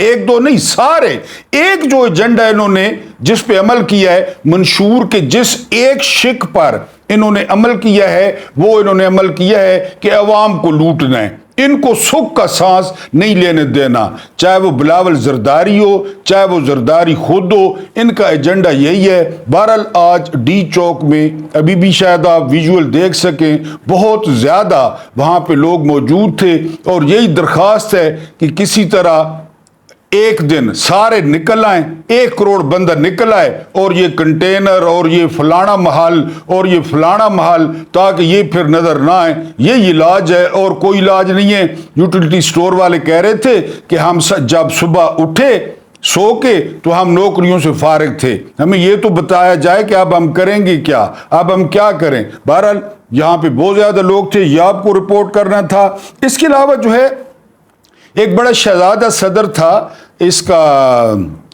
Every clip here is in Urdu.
ایک دو نہیں، سارے ایک جو ایجنڈا انہوں نے جس پہ عمل کیا ہے، منشور کے جس ایک شک پر انہوں نے عمل کیا ہے، وہ انہوں نے عمل کیا ہے کہ عوام کو لوٹنا ہے، ان کو سکھ کا سانس نہیں لینے دینا، چاہے وہ بلاول زرداری ہو، چاہے وہ زرداری خود ہو، ان کا ایجنڈا یہی ہے۔ بہرحال آج ڈی چوک میں ابھی بھی شاید آپ ویژول دیکھ سکیں، بہت زیادہ وہاں پہ لوگ موجود تھے، اور یہی درخواست ہے کہ کسی طرح ایک دن سارے نکل آئیں، 1 کروڑ بندہ نکل آئے، اور یہ کنٹینر اور یہ فلانا محل اور یہ فلانا محل، تاکہ یہ پھر نظر نہ آئے۔ یہ علاج ہے اور کوئی علاج نہیں ہے۔ یوٹیلٹی سٹور والے کہہ رہے تھے کہ ہم جب صبح اٹھے سو کے تو ہم نوکریوں سے فارغ تھے، ہمیں یہ تو بتایا جائے کہ اب ہم کریں گے کیا، اب ہم کیا کریں۔ بہرحال یہاں پہ بہت زیادہ لوگ تھے، یہ آپ کو رپورٹ کرنا تھا۔ اس کے علاوہ جو ہے ایک بڑا شہزادہ صدر تھا اس کا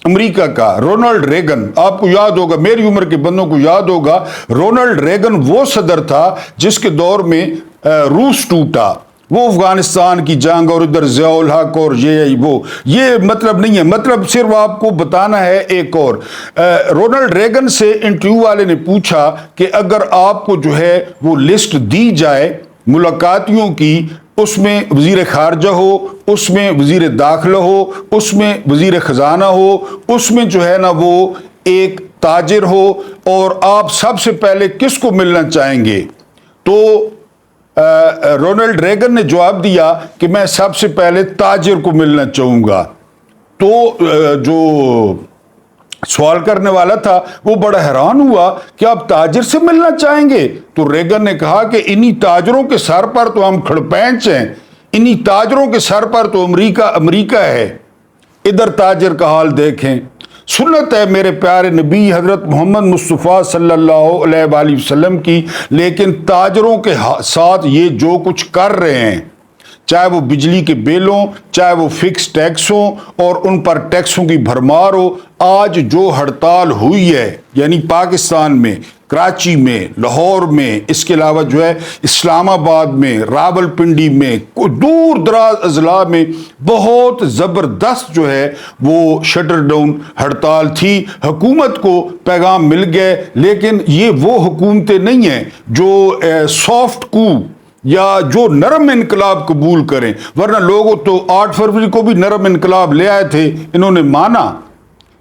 امریکہ کا، رونلڈ ریگن، آپ کو یاد ہوگا، میری عمر کے بندوں کو یاد ہوگا، رونلڈ ریگن وہ صدر تھا جس کے دور میں روس ٹوٹا، وہ افغانستان کی جنگ اور ادھر ضیاء الحق اور یہ مطلب نہیں ہے، مطلب صرف آپ کو بتانا ہے ایک اور۔ رونلڈ ریگن سے انٹرویو والے نے پوچھا کہ اگر آپ کو جو ہے وہ لسٹ دی جائے ملاقاتیوں کی، اس میں وزیر خارجہ ہو، اس میں وزیر داخلہ ہو، اس میں وزیر خزانہ ہو، اس میں جو ہے نا وہ ایک تاجر ہو، اور آپ سب سے پہلے کس کو ملنا چاہیں گے؟ تو رونلڈ ریگن نے جواب دیا کہ میں سب سے پہلے تاجر کو ملنا چاہوں گا۔ تو جو سوال کرنے والا تھا وہ بڑا حیران ہوا کہ آپ تاجر سے ملنا چاہیں گے؟ تو ریگن نے کہا کہ انہی تاجروں کے سر پر تو ہم کھڑپینچ ہیں، انہی تاجروں کے سر پر تو امریکہ ہے۔ ادھر تاجر کا حال دیکھیں۔ سنت ہے میرے پیارے نبی حضرت محمد مصطفیٰ صلی اللہ علیہ وآلہ وسلم کی، لیکن تاجروں کے ساتھ یہ جو کچھ کر رہے ہیں، چاہے وہ بجلی کے بلوں، چاہے وہ فکس ٹیکس ہوں اور ان پر ٹیکسوں کی بھرمار ہو، آج جو ہڑتال ہوئی ہے یعنی پاکستان میں، کراچی میں، لاہور میں، اس کے علاوہ جو ہے اسلام آباد میں، راول پنڈی میں، دور دراز اضلاع میں بہت زبردست جو ہے وہ شٹر ڈاؤن ہڑتال تھی۔ حکومت کو پیغام مل گئے، لیکن یہ وہ حکومتیں نہیں ہیں جو سافٹ کو یا جو نرم انقلاب قبول کریں، ورنہ لوگوں تو 8 فروری کو بھی نرم انقلاب لے آئے تھے، انہوں نے مانا۔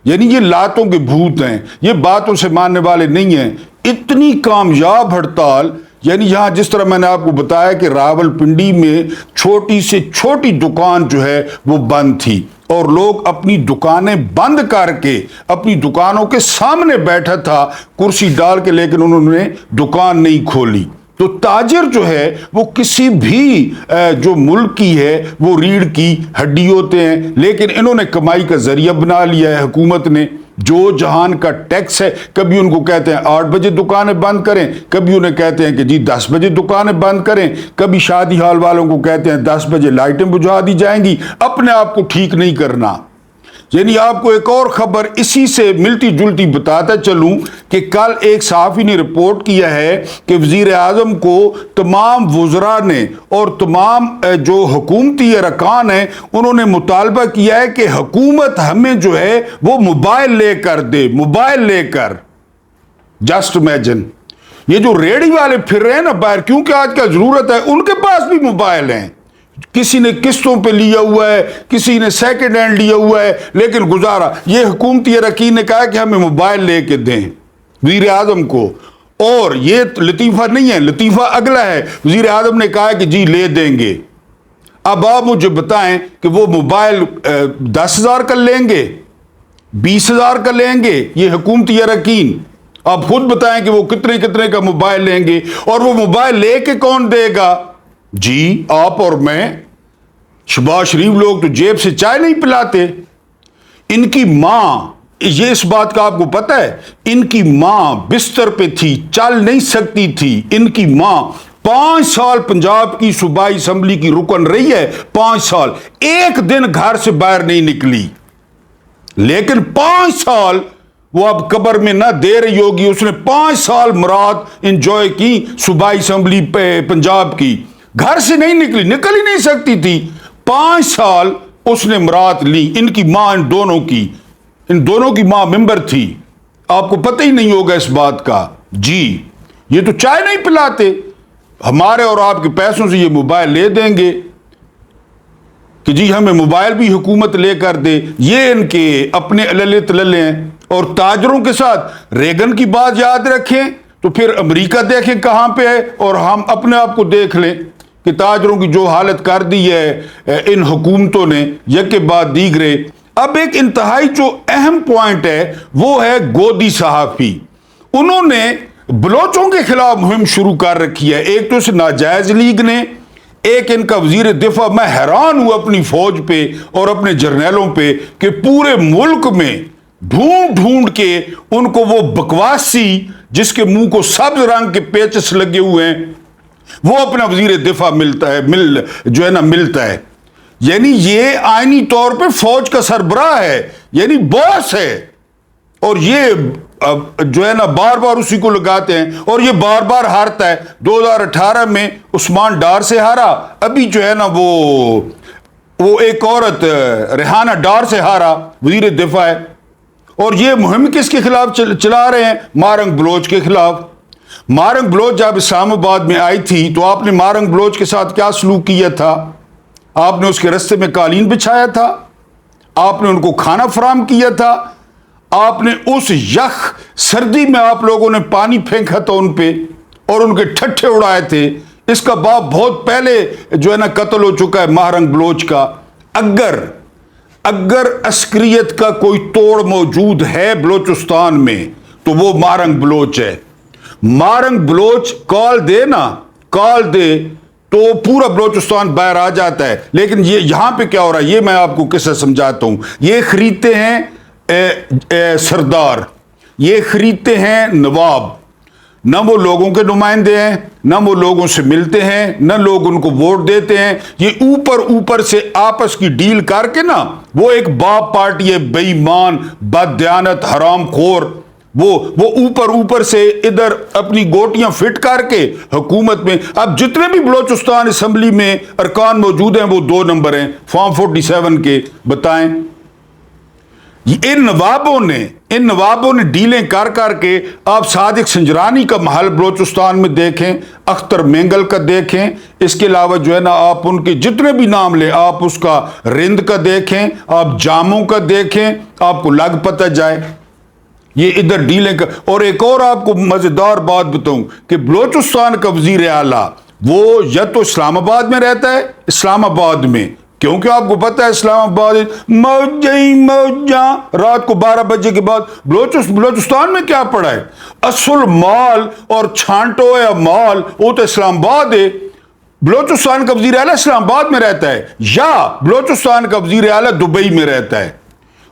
یعنی یہ لاتوں کے بھوت ہیں، یہ باتوں سے ماننے والے نہیں ہیں۔ اتنی کامیاب ہڑتال، یعنی یہاں جس طرح میں نے آپ کو بتایا کہ راول پنڈی میں چھوٹی سے چھوٹی دکان جو ہے وہ بند تھی، اور لوگ اپنی دکانیں بند کر کے اپنی دکانوں کے سامنے بیٹھا تھا کرسی ڈال کے، لیکن انہوں نے دکان نہیں کھولی۔ تو تاجر جو ہے وہ کسی بھی جو ملک کی ہے وہ ریڑھ کی ہڈی ہوتے ہیں، لیکن انہوں نے کمائی کا ذریعہ بنا لیا ہے حکومت نے۔ جو جہان کا ٹیکس ہے، کبھی ان کو کہتے ہیں 8 بجے دکانیں بند کریں، کبھی انہیں کہتے ہیں کہ جی 10 بجے دکانیں بند کریں، کبھی شادی ہال والوں کو کہتے ہیں 10 بجے لائٹیں بجھا دی جائیں گی، اپنے آپ کو ٹھیک نہیں کرنا۔ یعنی آپ کو ایک اور خبر اسی سے ملتی جلتی بتاتا چلوں کہ کل ایک صحافی نے رپورٹ کیا ہے کہ وزیر اعظم کو تمام وزراء نے اور تمام جو حکومتی ارکان ہیں انہوں نے مطالبہ کیا ہے کہ حکومت ہمیں جو ہے وہ موبائل لے کر دے، موبائل لے کر۔ جسٹ امیجن، یہ جو ریڑھی والے پھر رہے ہیں نا باہر، کیونکہ آج کل ضرورت ہے، ان کے پاس بھی موبائل ہیں، کسی نے قسطوں پہ لیا ہوا ہے، کسی نے سیکنڈ ہینڈ لیا ہوا ہے، لیکن گزارا۔ یہ حکومتی اراکین نے کہا کہ ہمیں موبائل لے کے دیں وزیر اعظم کو، اور یہ لطیفہ نہیں ہے، لطیفہ اگلا ہے، وزیر اعظم نے کہا کہ جی لے دیں گے۔ اب آپ مجھے بتائیں کہ وہ موبائل 10,000 کا لیں گے، 20,000 کا لیں گے؟ یہ حکومتی اراکین آپ خود بتائیں کہ وہ کتنے کتنے کا موبائل لیں گے، اور وہ موبائل لے کے کون دے گا؟ جی آپ اور میں۔ شہباز شریف لوگ تو جیب سے چائے نہیں پلاتے۔ ان کی ماں، یہ اس بات کا آپ کو پتہ ہے، ان کی ماں بستر پہ تھی، چل نہیں سکتی تھی۔ ان کی ماں 5 سال پنجاب کی صوبائی اسمبلی کی رکن رہی ہے، 5 سال ایک دن گھر سے باہر نہیں نکلی، لیکن 5 سال وہ اب قبر میں نہ دے رہی ہوگی، اس نے 5 سال مراد انجوائے کی صوبائی اسمبلی پنجاب کی، گھر سے نہیں نکلی، نکل ہی نہیں سکتی تھی۔ 5 سال اس نے مراد لی. ان کی ماں ان دونوں کی ماں ممبر تھی. آپ کو پتہ ہی نہیں ہوگا اس بات کا. جی یہ تو چائے نہیں پلاتے, ہمارے اور آپ کے پیسوں سے یہ موبائل لے دیں گے کہ جی ہمیں موبائل بھی حکومت لے کر دے. یہ ان کے اپنے اللے تللے ہیں. اور تاجروں کے ساتھ ریگن کی بات یاد رکھیں تو پھر امریکہ دیکھیں کہاں پہ ہے, اور ہم اپنے آپ کو دیکھ لیں کہ تاجروں کی جو حالت کر دی ہے ان حکومتوں نے یک کے بعد دیگرے. اب ایک انتہائی جو اہم پوائنٹ ہے وہ ہے گودی صحافی. انہوں نے بلوچوں کے خلاف مہم شروع کر رکھی ہے. ایک تو اس ناجائز لیگ نے, ایک ان کا وزیر دفاع. میں حیران ہوں اپنی فوج پہ اور اپنے جرنیلوں پہ کہ پورے ملک میں ڈھونڈ ڈھونڈ کے ان کو وہ بکواسی جس کے منہ کو سبز رنگ کے پیچس لگے ہوئے ہیں وہ اپنا وزیر دفاع ملتا ہے. یعنی یہ آئینی طور پہ فوج کا سربراہ ہے, یعنی باس ہے, اور یہ جو ہے نا بار بار اسی کو لگاتے ہیں اور یہ بار بار ہارتا ہے. 2018 میں عثمان ڈار سے ہارا, ابھی جو ہے نا وہ ایک عورت ریحانہ ڈار سے ہارا, وزیر دفاع ہے. اور یہ مہم کس کے خلاف چلا رہے ہیں؟ مارنگ بلوچ کے خلاف. مارنگ بلوچ جب اسلام آباد میں آئی تھی تو آپ نے مارنگ بلوچ کے ساتھ کیا سلوک کیا تھا؟ آپ نے اس کے رستے میں قالین بچھایا تھا, آپ نے ان کو کھانا فراہم کیا تھا, آپ نے اس یخ سردی میں آپ لوگوں نے پانی پھینکا تھا ان پہ اور ان کے ٹھٹھے اڑائے تھے. اس کا باپ بہت پہلے جو ہے نا قتل ہو چکا ہے مارنگ بلوچ کا. اگر عسکریت کا کوئی توڑ موجود ہے بلوچستان میں تو وہ مارنگ بلوچ ہے. مارنگ بلوچ کال دے تو پورا بلوچستان باہر آ جاتا ہے. لیکن یہ یہاں پہ کیا ہو رہا ہے یہ میں آپ کو قصہ سمجھاتا ہوں. یہ خریدتے ہیں سردار, یہ خریدتے ہیں نواب. نہ وہ لوگوں کے نمائندے ہیں, نہ وہ لوگوں سے ملتے ہیں, نہ لوگ ان کو ووٹ دیتے ہیں. یہ اوپر سے آپس کی ڈیل کر کے نا وہ ایک باپ پارٹی ہے, بے ایمان, بددیانت, حرام خور. وہ اوپر سے ادھر اپنی گوٹیاں فٹ کر کے حکومت میں. اب جتنے بھی بلوچستان اسمبلی میں ارکان موجود ہیں وہ 2 نمبر ہیں فارم 47 کے. بتائیں ان نوابوں نے ڈیلیں کر کے. آپ صادق سنجرانی کا محل بلوچستان میں دیکھیں, اختر مینگل کا دیکھیں, اس کے علاوہ جو ہے نا آپ ان کے جتنے بھی نام لیں, آپ اس کا رند کا دیکھیں, آپ جاموں کا دیکھیں, آپ کو لگ پتہ جائے یہ ادھر ڈیلیں کا. اور ایک اور آپ کو مزیدار بات بتاؤں کہ بلوچستان کا وزیر اعلیٰ وہ یا تو اسلام آباد میں رہتا ہے, اسلام آباد میں, کیونکہ آپ کو پتہ ہے اسلام آباد موجاں رات کو 12 بجے کے بعد. بلوچستان میں کیا پڑا ہے؟ اصل مال اور چھانٹو یا مال وہ تو اسلام آباد ہے. بلوچستان کا وزیر اعلیٰ اسلام آباد میں رہتا ہے یا بلوچستان کا وزیر اعلیٰ دبئی میں رہتا ہے.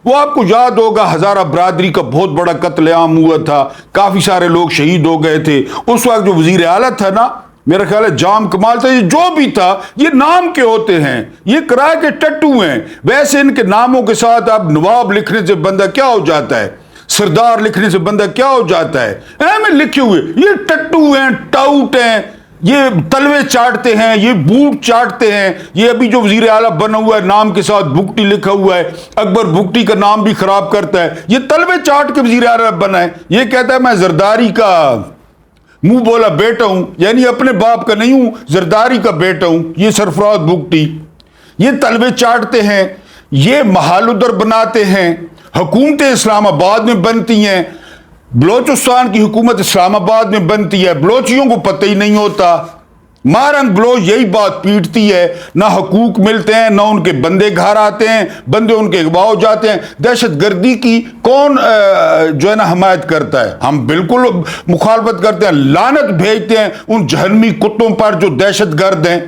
وہ آپ کو یاد ہوگا ہزارہ برادری کا بہت بڑا قتل عام ہوا تھا, کافی سارے لوگ شہید ہو گئے تھے. اس وقت جو وزیر اعلیٰ تھا نا, میرا خیال ہے جام کمال تھا. یہ جو بھی تھا یہ نام کے ہوتے ہیں, یہ کرائے کے ٹٹو ہیں. ویسے ان کے ناموں کے ساتھ اب نواب لکھنے سے بندہ کیا ہو جاتا ہے, سردار لکھنے سے بندہ کیا ہو جاتا ہے. میں لکھے ہوئے یہ ٹٹو ہیں, ٹاؤٹ ہیں, یہ تلوے چاٹتے ہیں, یہ بوٹ چاٹتے ہیں. یہ ابھی جو وزیر اعلیٰ بنا ہوا ہے نام کے ساتھ بگٹی لکھا ہوا ہے, اکبر بگٹی کا نام بھی خراب کرتا ہے. یہ تلوے چاٹ کے وزیر اعلیٰ بنا ہے. یہ کہتا ہے میں زرداری کا منہ بولا بیٹا ہوں, یعنی اپنے باپ کا نہیں ہوں, زرداری کا بیٹا ہوں. یہ سرفراز بگٹی یہ تلوے چاٹتے ہیں, یہ محال ادھر بناتے ہیں. حکومتیں اسلام آباد میں بنتی ہیں, بلوچستان کی حکومت اسلام آباد میں بنتی ہے. بلوچیوں کو پتہ ہی نہیں ہوتا. مارنگ بلوچ یہی بات پیٹتی ہے, نہ حقوق ملتے ہیں, نہ ان کے بندے گھر آتے ہیں, بندے ان کے اغوا ہو جاتے ہیں. دہشت گردی کی کون جو ہے نا حمایت کرتا ہے؟ ہم بالکل مخالفت کرتے ہیں, لعنت بھیجتے ہیں ان جہنمی کتوں پر جو دہشت گرد ہیں,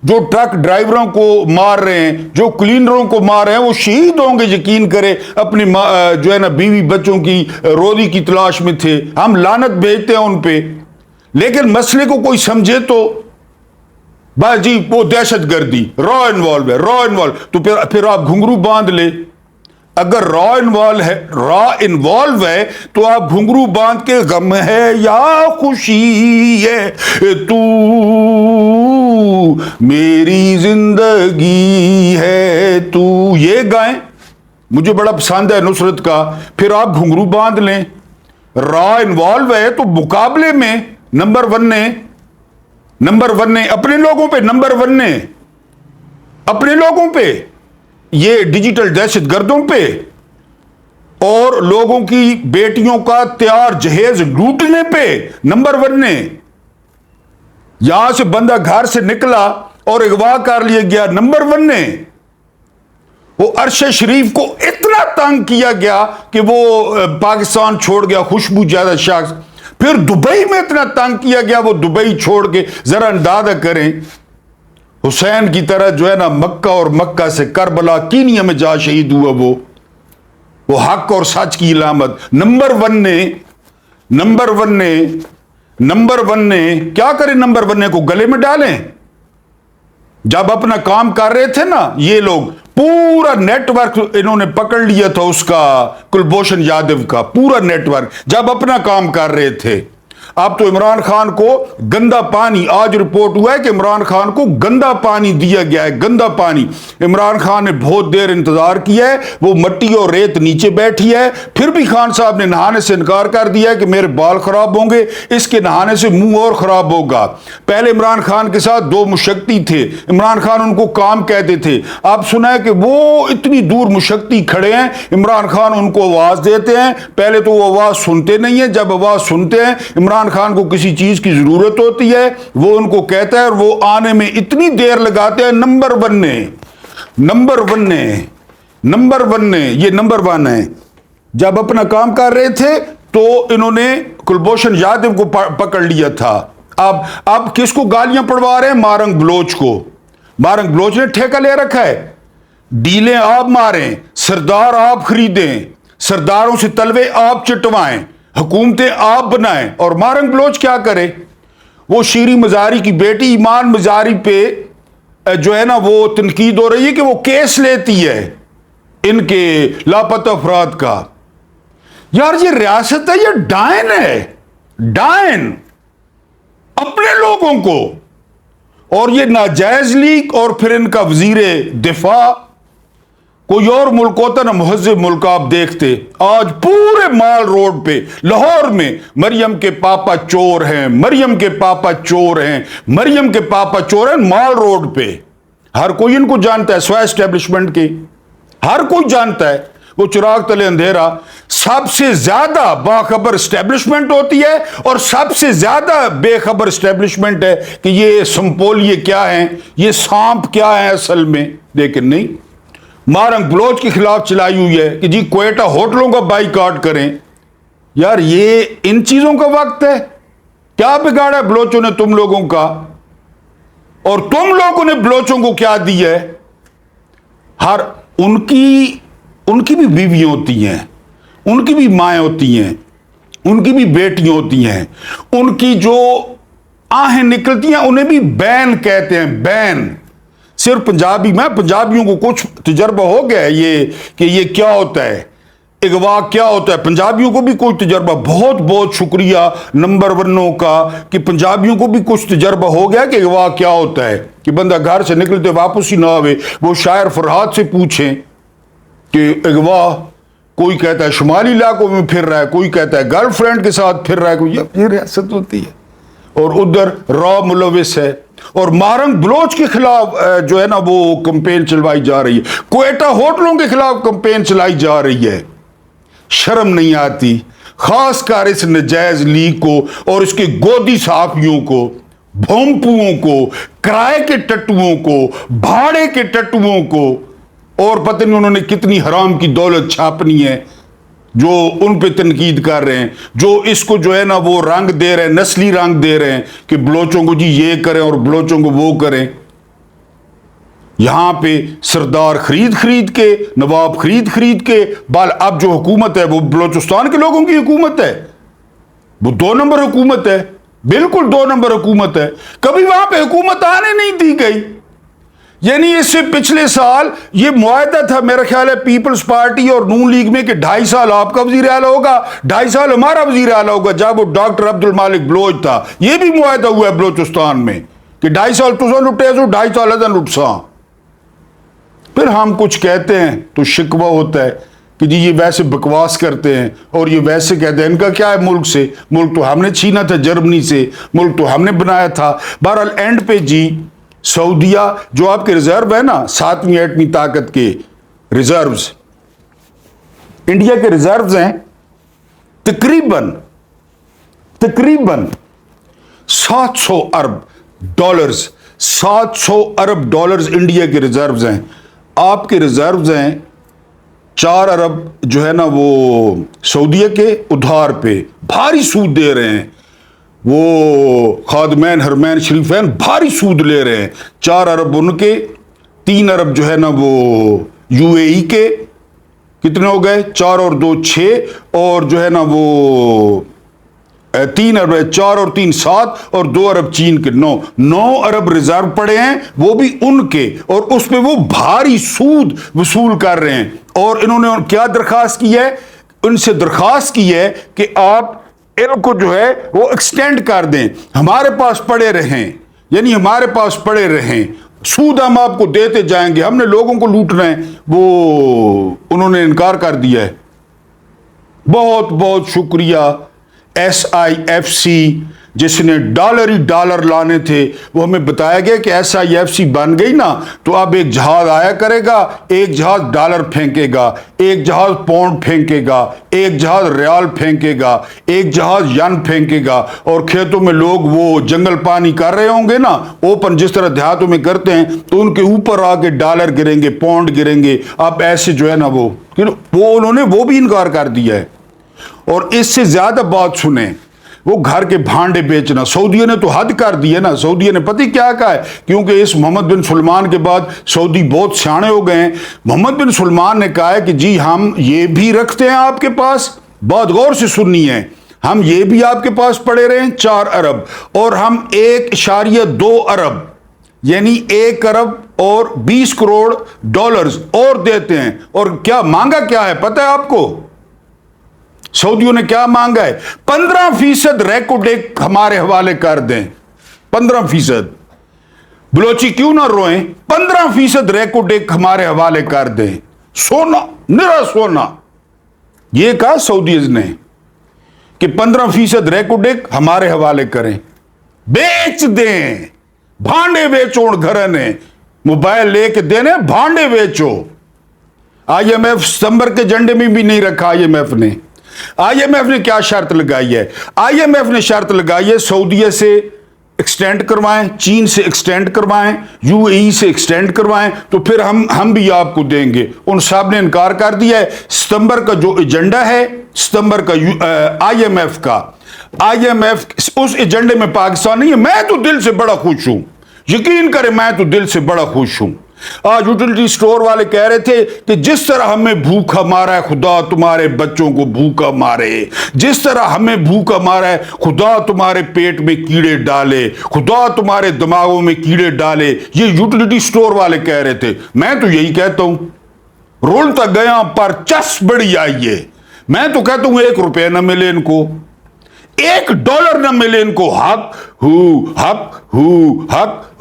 جو ٹرک ڈرائیوروں کو مار رہے ہیں, جو کلینروں کو مار رہے ہیں. وہ شہید ہوں گے یقین کرے, اپنی جو ہے نا بیوی بچوں کی روزی کی تلاش میں تھے. ہم لعنت بھیجتے ہیں ان پہ, لیکن مسئلے کو کوئی سمجھے تو بس جی وہ دہشت گردی را انوالو ہے تو پھر آپ گھنگرو باندھ لے. اگر را انوالو ہے تو آپ گھنگرو باندھ کے غم ہے یا خوشی ہے تو میری زندگی ہے تو، یہ گائیں، مجھے بڑا پسند ہے نصرت کا. پھر آپ گھنگرو باندھ لیں. را انوالو ہے تو مقابلے میں نمبر ون نے اپنے لوگوں پہ، نمبر ون نے اپنے لوگوں پہ، یہ ڈیجیٹل دہشت گردوں پہ اور لوگوں کی بیٹیوں کا تیار جہیز لوٹنے پہ نمبر ون نے. یہاں سے بندہ گھر سے نکلا اور اغوا کر لیا گیا، نمبر ون نے. وہ عرش شریف کو اتنا تنگ کیا گیا کہ وہ پاکستان چھوڑ گیا، خوشبو زیادہ شخص. پھر دبئی میں اتنا تنگ کیا گیا، وہ دبئی چھوڑ کے، ذرا اندازہ کریں، حسین کی طرح جو ہے نا مکہ اور مکہ سے کربلا کینیا میں جا شہید ہوا. وہ حق اور سچ کی علامت. نمبر ون نے کیا کرے؟ نمبر ون نے کو گلے میں ڈالیں. جب اپنا کام کر رہے تھے نا یہ لوگ، پورا نیٹ ورک انہوں نے پکڑ لیا تھا اس کا، کلبھوشن یادو کا پورا نیٹ ورک، جب اپنا کام کر رہے تھے. اب تو عمران خان کو گندا پانی، آج رپورٹ ہوا ہے کہ عمران خان کو گندا پانی دیا گیا ہے، گندا پانی. عمران خان نے بہت دیر انتظار کیا ہے، وہ مٹی اور ریت نیچے بیٹھی ہے، پھر بھی خان صاحب نے نہانے سے انکار کر دیا ہے کہ میرے بال خراب ہوں گے، اس کے نہانے سے منہ اور خراب ہوگا. پہلے عمران خان کے ساتھ دو مشکتی تھے، عمران خان ان کو کام کہتے تھے. اب سنا ہے کہ وہ اتنی دور مشکتی کھڑے ہیں، عمران خان ان کو آواز دیتے ہیں. پہلے تو وہ آواز سنتے نہیں ہیں، جب آواز سنتے ہیں عمران خان کو کسی چیز کی ضرورت ہوتی ہے، وہ ان کو کہتا ہے اور وہ آنے میں اتنی دیر لگاتے ہیں. نمبر ون نے یہ نمبر ون ہے. جب اپنا کام کر رہے تھے تو انہوں نے کلبھوشن یادو کو پکڑ لیا تھا. اب کس کو گالیاں پڑوا رہے ہیں؟ مارنگ بلوچ کو. مارنگ بلوچ نے ٹھیکہ لے رکھا ہے، ڈیلیں آپ ماریں، سردار آپ خریدیں، سرداروں سے تلوے آپ چٹوائیں، حکومتیں آپ بنائیں. اور مارنگ بلوچ کیا کرے؟ وہ شیریں مزاری کی بیٹی ایمان مزاری پہ جو ہے نا وہ تنقید ہو رہی ہے کہ وہ کیس لیتی ہے ان کے لاپتہ افراد کا. یار یہ ریاست ہے، یہ ڈائن ہے، ڈائن اپنے لوگوں کو. اور یہ ناجائز لیگ، اور پھر ان کا وزیر دفاع. کوئی اور ملک ہوتا نا مہذب ملک آپ دیکھتے، آج پورے مال روڈ پہ لاہور میں مریم کے پاپا چور ہیں، مریم کے پاپا چور ہیں، مریم کے پاپا چور ہیں. مال روڈ پہ ہر کوئی ان کو جانتا ہے، سوائے اسٹیبلشمنٹ کے ہر کوئی جانتا ہے. وہ چراغ تلے اندھیرا. سب سے زیادہ باخبر اسٹیبلشمنٹ ہوتی ہے اور سب سے زیادہ بے خبر اسٹیبلشمنٹ ہے کہ یہ سمپولیے کیا ہیں، یہ سانپ کیا ہیں اصل میں. لیکن نہیں، مارنگ بلوچ کے خلاف چلائی ہوئی ہے کہ جی کوئٹہ ہوٹلوں کا بائیکاٹ کریں. یار یہ ان چیزوں کا وقت ہے. کیا بگاڑا بلوچوں نے تم لوگوں کا؟ اور تم لوگوں نے بلوچوں کو کیا دی ہے؟ ہر ان کی بھی بیوی ہوتی ہیں، ان کی بھی مائیں ہوتی ہیں، ان کی بھی بیٹیاں ہوتی ہیں، ان کی جو آہیں نکلتی ہیں انہیں بھی بین کہتے ہیں. بین صرف پنجابیوں کو کچھ تجربہ ہو گیا ہے یہ کہ یہ کیا ہوتا ہے، اغوا کیا ہوتا ہے. پنجابیوں کو بھی کوئی تجربہ، بہت بہت شکریہ نمبر ونوں کا کہ پنجابیوں کو بھی کچھ تجربہ ہو گیا کہ اغوا کیا ہوتا ہے، کہ بندہ گھر سے نکلتے واپس ہی نہ آوے. وہ شاعر فرحات سے پوچھیں کہ اغوا، کوئی کہتا ہے شمالی علاقوں میں پھر رہا ہے، کوئی کہتا ہے گرل فرینڈ کے ساتھ پھر رہا ہے. کوئی یہ ریاست ہوتی ہے. اور ادھر را ملوث ہے. اور مارنگ بلوچ کے خلاف جو ہے نا وہ کمپین چلوائی جا رہی ہے، کوئٹہ ہوٹلوں کے خلاف کمپین چلائی جا رہی ہے. شرم نہیں آتی، خاص کر اس نجائز لیگ کو اور اس کے گودی صحافیوں کو، بھونپوؤں کو، کرائے کے ٹٹوؤں کو، بھاڑے کے ٹٹوؤں کو. اور پتہ نہیں انہوں نے کتنی حرام کی دولت چھاپنی ہے جو ان پہ تنقید کر رہے ہیں، جو اس کو جو ہے نا وہ رنگ دے رہے ہیں، نسلی رنگ دے رہے ہیں کہ بلوچوں کو جی یہ کریں اور بلوچوں کو وہ کریں. یہاں پہ سردار خرید کے، نواب خرید کے، اب جو حکومت ہے وہ بلوچستان کے لوگوں کی حکومت ہے. وہ 2 نمبر حکومت ہے، بالکل 2 نمبر حکومت ہے. کبھی وہاں پہ حکومت آنے نہیں دی گئی. یعنی اس سے پچھلے سال یہ معاہدہ تھا میرا خیال ہے پیپلز پارٹی اور نون لیگ میں کہ 2.5 سال آپ کا وزیر اعلیٰ ہوگا، 2.5 سال ہمارا وزیر اعلیٰ ہوگا، جب وہ ڈاکٹر عبد المالک بلوچ تھا. یہ بھی معاہدہ ہوا ہے بلوچستان میں. کہ 2.5 سال تو لٹے سو 2.5 سال لٹ سا. پھر ہم کچھ کہتے ہیں تو شکوہ ہوتا ہے کہ جی یہ ویسے بکواس کرتے ہیں اور یہ ویسے کہتے ہیں. ان کا کیا ہے ملک سے؟ ملک تو ہم نے چھینا تھا جرمنی سے, ملک تو ہم نے بنایا تھا. بہرحال اینڈ پہ جی سعودیہ جو آپ کے ریزرو ہے نا 7ویں ایٹمی طاقت کے ریزروز, انڈیا کے ریزروز ہیں تقریباً 700 ارب ڈالرز. 700 ارب ڈالرز انڈیا کے ریزروز ہیں. آپ کے ریزروز ہیں 4 ارب جو ہے نا وہ سعودیہ کے ادھار پہ بھاری سود دے رہے ہیں. وہ خادمین حرمین شریفین بھاری سود لے رہے ہیں. 4 ارب ان کے, 3 ارب جو ہے نا وہ یو اے ای کے. کتنے ہو گئے؟ 4 اور 2 6, اور جو ہے نا وہ 3 ارب, 4 اور 3 7, اور 2 ارب چین کے 9 ارب ریزرو پڑے ہیں, وہ بھی ان کے, اور اس پہ وہ بھاری سود وصول کر رہے ہیں. اور انہوں نے کیا درخواست کی ہے؟ ان سے درخواست کی ہے کہ آپ ان کو جو ہے وہ ایکسٹینڈ کر دیں, ہمارے پاس پڑے رہیں, یعنی ہمارے پاس پڑے رہیں, سود ہم آپ کو دیتے جائیں گے, ہم نے لوگوں کو لوٹنا ہے. وہ انہوں نے انکار کر دیا ہے. بہت بہت شکریہ SIFC جس نے ڈالر ہی ڈالر لانے تھے. وہ ہمیں بتایا گیا کہ SIFC بن گئی نا تو اب ایک جہاز آیا کرے گا, ایک جہاز ڈالر پھینکے گا, ایک جہاز پاؤنڈ پھینکے گا, ایک جہاز ریال پھینکے گا, ایک جہاز ین پھینکے گا, اور کھیتوں میں لوگ وہ جنگل پانی کر رہے ہوں گے نا اوپن جس طرح دیہاتوں میں کرتے ہیں, تو ان کے اوپر آ کے ڈالر گریں گے, پاؤنڈ گریں گے. اب ایسے جو ہے نا وہ انہوں نے وہ بھی انکار کر دیا ہے. اور اس سے زیادہ بات سنیں, وہ گھر کے بھانڈے بیچنا. سعودیہ نے تو حد کر دی ہے نا. سعودیہ نے پتہ کیا کہا ہے, کیونکہ اس محمد بن سلمان کے بعد سعودی بہت سیانے ہو گئے ہیں. محمد بن سلمان نے کہا ہے کہ جی ہم یہ بھی رکھتے ہیں آپ کے پاس, بہت غور سے سننی ہے, ہم یہ بھی آپ کے پاس پڑے رہے ہیں 4 ارب, اور ہم 1.2 ارب یعنی 1 ارب اور 20 کروڑ ڈالرز اور دیتے ہیں. اور کیا مانگا کیا ہے پتہ ہے آپ کو؟ سعودیوں نے کیا مانگا ہے؟ 15% ریکو ڈیک ہمارے حوالے کر دیں. 15%. بلوچی کیوں نہ روئیں, 15% ریکو ڈیک ہمارے حوالے کر دیں. سونا, نرا سونا. یہ کہا سعودیز نے کہ 15% ریکو ڈیک ہمارے حوالے کریں, بیچ دیں. بھانڈے بیچو گھر نے, موبائل لے کے دینے, بھانڈے بیچو. IMF ستمبر کے جنڈے میں بھی نہیں رکھا. IMF نے کیا شرط لگائی ہے؟ IMF نے شرط لگائی ہے سعودیہ سے ایکسٹینڈ کروائیں, چین سے ایکسٹینڈ کروائیں, UAE سے ایکسٹینڈ کروائیں, تو پھر ہم بھی آپ کو دیں گے. ان صاحب نے انکار کر دیا ہے. ستمبر کا جو ایجنڈا ہے, ستمبر کا IMF کا, IMF اس ایجنڈے میں پاکستان نہیں ہے. میں تو دل سے بڑا خوش ہوں, یقین کریں میں تو دل سے بڑا خوش ہوں. آج یوٹیلٹی سٹور والے کہہ رہے تھے کہ جس طرح ہمیں بھوکا مارا ہے خدا تمہارے بچوں کو بھوکا مارے, جس طرح ہمیں بھوکا مارا ہے خدا تمہارے پیٹ میں کیڑے ڈالے, خدا تمہارے دماغوں میں کیڑے ڈالے. یہ یوٹیلٹی سٹور والے کہہ رہے تھے. میں تو یہی کہتا ہوں, رولتا گیا پر چس بڑی آئیے. میں تو کہتا ہوں 1 روپے نہ ملے ان کو, $1 نہ ملے ان کو. حق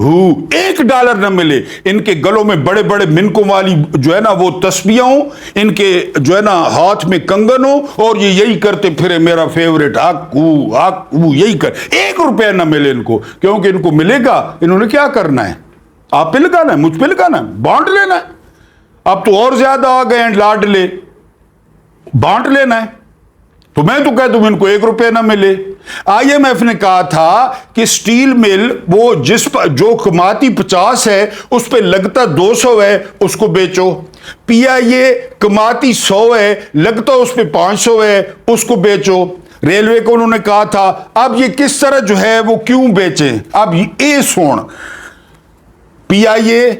ہو 1 ڈالر نہ ملے. ان کے گلوں میں بڑے بڑے منکوں والی جو ہے نا وہ تسبیحاں ہوں, ان کے جو ہے نا ہاتھ میں کنگن ہو, اور یہ یہی کرتے پھرے میرا فیوریٹ حق ہو یہی کر. 1 روپے نہ ملے ان کو, کیونکہ ان کو ملے گا. انہوں نے کیا کرنا ہے؟ آپ پہ لگانا ہے, مجھ پہ لگانا ہے, بانٹ لینا ہے. اب تو اور زیادہ آ گئے ہیں لاڈلے, بانٹ لینا ہے. تو میں تو کہتا ہوں ان کو 1 روپے نہ ملے. IMF نے کہا تھا کہ سٹیل مل وہ جو کماتی 50 ہے اس پہ لگتا 200 ہے, اس کو بیچو. PIA کماتی 100 ہے, لگتا اس پہ 500 ہے, اس کو بیچو. ریلوے کو انہوں نے کہا تھا اب یہ کس طرح جو ہے وہ کیوں بیچیں. اب یہ سون PIA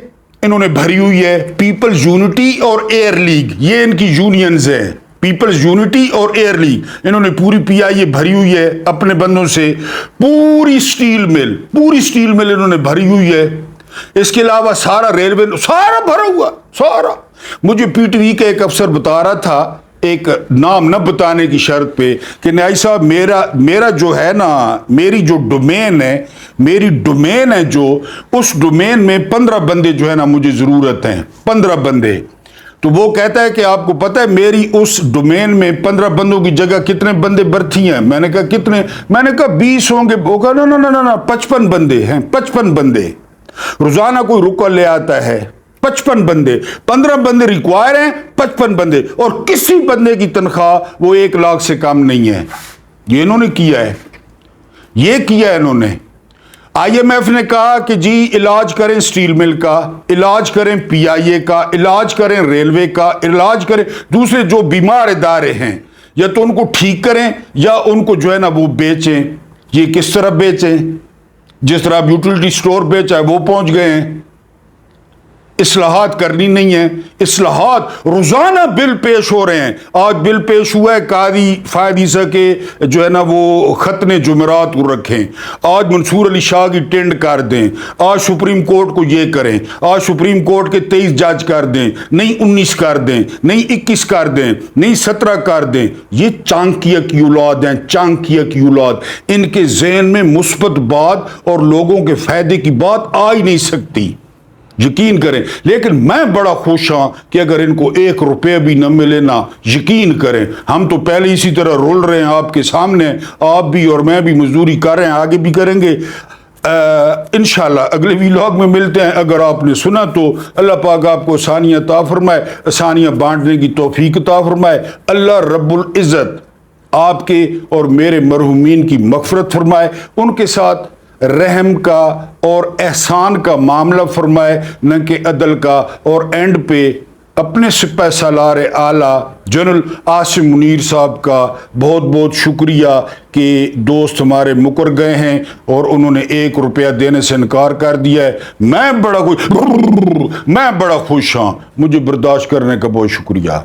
انہوں نے بھری ہوئی ہے, پیپلز یونٹی اور ایئر لیگ, یہ ان کی یونینز ہیں. پیپلز یونٹی اور ایئر لیگ, انہوں نے پوری PIA بھری ہوئی ہے اپنے بندوں سے. پوری سٹیل مل انہوں نے بھری ہوئی ہے. اس کے علاوہ سارا ریلوے سارا بھرا ہوا, سارا. مجھے PTV کا ایک افسر بتا رہا تھا ایک نام نہ بتانے کی شرط پہ کہ نیائی صاحب میرا جو ہے نا، میری جو ڈومین ہے جو، اس ڈومین میں 15 بندے جو ہے نا مجھے ضرورت ہیں، 15 بندے. تو وہ کہتا ہے کہ آپ کو پتہ ہے میری اس ڈومین میں 15 بندوں کی جگہ کتنے بندے بھرتی ہیں؟ میں نے کہا کتنے؟ میں نے کہا 20 ہوں گے. وہ کہا نا 55 بندے ہیں، 55 بندے. روزانہ کوئی رکا لے آتا ہے، 55 بندے، 15 بندے ریکوائر ہیں، 55 بندے، اور کسی بندے کی تنخواہ وہ 1 لاکھ سے کم نہیں ہے. یہ انہوں نے کیا ہے، یہ کیا ہے انہوں نے. آئی ایم ایف نے کہا کہ جی علاج کریں سٹیل مل کا، علاج کریں پی آئی اے کا، علاج کریں ریلوے کا، علاج کریں دوسرے جو بیمار ادارے ہیں، یا تو ان کو ٹھیک کریں یا ان کو جو ہے نا وہ بیچیں. یہ کس طرح بیچیں؟ جس طرح اب یوٹیلٹی سٹور بیچا ہے وہ پہنچ گئے ہیں. اصلاحات کرنی نہیں ہے. اصلاحات روزانہ بل پیش ہو رہے ہیں. آج بل پیش ہوا ہے قاضی فائد عیسیٰ کے جو ہے نا وہ ختنے جمعرات کو رکھیں. آج منصور علی شاہ کی ٹینڈ کر دیں. آج سپریم کورٹ کو یہ کریں. آج سپریم کورٹ کے 23 جج کر دیں، نہیں 19 کر دیں، نہیں 21 کر دیں، نہیں 17 کر دیں. یہ چانکیہ کی اولاد ہیں، چانکیہ کی اولاد. ان کے ذہن میں مثبت بات اور لوگوں کے فائدے کی بات آ ہی نہیں سکتی، یقین کریں. لیکن میں بڑا خوش ہوں کہ اگر ان کو 1 روپے بھی نہ ملے نا، یقین کریں ہم تو پہلے اسی طرح رول رہے ہیں آپ کے سامنے. آپ بھی اور میں بھی مزدوری کر رہے ہیں، آگے بھی کریں گے انشاءاللہ. اگلے ویلاگ میں ملتے ہیں. اگر آپ نے سنا تو اللہ پاک آپ کو آسانیاں عطا فرمائے، آسانیاں بانٹنے کی توفیق عطا فرمائے. اللہ رب العزت آپ کے اور میرے مرحومین کی مغفرت فرمائے، ان کے ساتھ رحم کا اور احسان کا معاملہ فرمائے، نہ کہ عدل کا. اور اینڈ پہ اپنے سپہ سالار اعلیٰ جنرل عاصم منیر صاحب کا بہت بہت شکریہ کہ دوست ہمارے مکر گئے ہیں اور انہوں نے 1 روپیہ دینے سے انکار کر دیا ہے. میں بڑا خوش ہوں، مجھے برداشت کرنے کا بہت شکریہ.